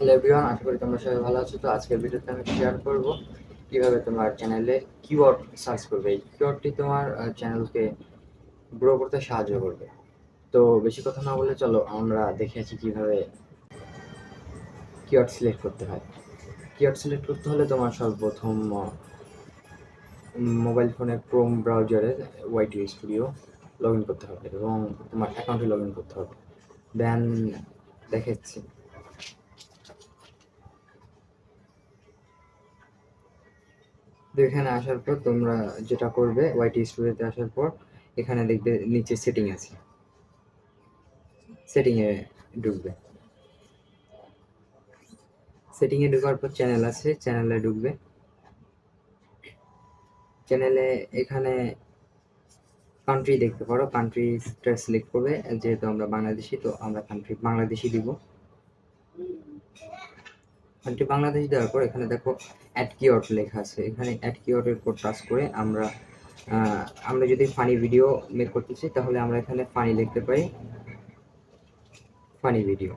Hello everyone, আশা করি তোমরা সবাই ভালো আছো। তো আজকের ভিডিওতে আমি শেয়ার করব কিভাবে তোমার চ্যানেলে কিওয়ার্ড সার্চ করবে। এই কিওয়ার্ডটি তোমার চ্যানেলকে গ্রো করতে সাহায্য করবে। তো বেশি কথা না বলে চলো আমরা দেখে আছি কিভাবে কিওয়ার্ড সিলেক্ট করতে হয়। কিওয়ার্ড সিলেক্ট করতে হলে তোমার সর্বপ্রথম মোবাইল ফোনে ক্রোম ব্রাউজারে ওয়াইটি স্টুডিও লগ ইন করতে হবে এবং তোমার অ্যাকাউন্টে লগ ইন করতে হবে। দেন দেখাচ্ছি, তো এখানে আসার পর তোমরা যেটা করবে, ওয়াইটি স্টুডিওতে আসার পর এখানে দেখবে নিচে সেটিং আছে, সেটিংয়ে ঢুকবে। সেটিংয়ে ঢোকার পর চ্যানেল আছে, চ্যানেলে ঢুকবে। চ্যানেলে এখানে কান্ট্রি দেখতে পারো, কান্ট্রিটা সিলেক্ট করবে। যেহেতু আমরা বাংলাদেশি, তো আমরা কান্ট্রি বাংলাদেশি দিব। কান্ট্রি বাংলাদেশ দেওয়ার পর এখানে দেখো অ্যাড কিওয়ার্ড লেখা আছে, এখানে অ্যাড কিওয়ার্ডের উপর টাচ করে আমরা যদি ফানি ভিডিও মেক করতে চাই তাহলে আমরা এখানে ফানি লিখতে পারি, ফানি ভিডিও।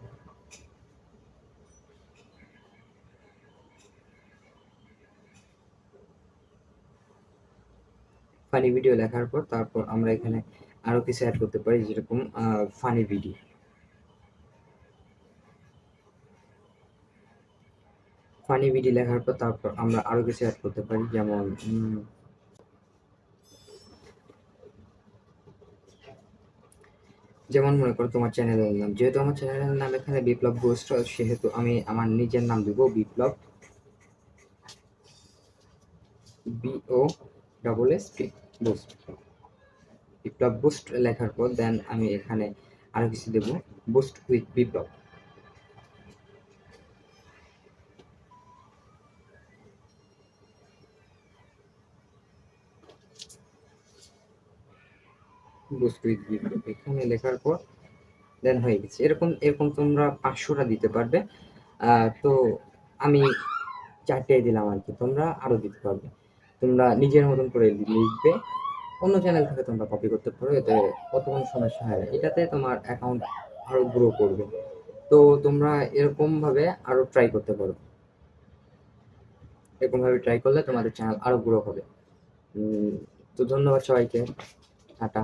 ফানি ভিডিও লেখার পর তারপর আমরা এখানে আরো কিছু অ্যাড করতে পারি, যেরকম ফানি ভিডিও। ফানি ভিডিও লেখার পর তারপর আমরা আরো কিছু অ্যাড করতে পারি, যেমন মনে করো তোমার চ্যানেলের নাম, যেহেতু আমার চ্যানেলের নাম এখানে বিপ্লব গোস্ট, সেহেতু আমি আমার নিজের নাম দিব Biplab, BOSST boost, Biplab boost লেখার পর দেন আমি এখানে আরো কিছু দেব, boost with Biplab. Boost with Biplab এখানে লেখার পর দেন হয়ে গেছে। এরকম এরকম তোমরা 500টা দিতে পারবে। তো আমি 4টে দিলাম আর কি, তোমরা আরো দিতে পারবে। তোমরা নিজের মতন করে লিখবে, অন্য চ্যানেল থেকে তোমরা কপি করতে পারো, এতে অত কোনো সমস্যা হয় না। এটাতে তোমার অ্যাকাউন্ট আরো গ্রো করবে। তো তোমরা এরকম ভাবে আরো ট্রাই করতে পারো, এরকম ভাবে ট্রাই করলে তোমাদের চ্যানেল আরো গ্রো হবে। তো ধন্যবাদ সবাইকে, টাটা।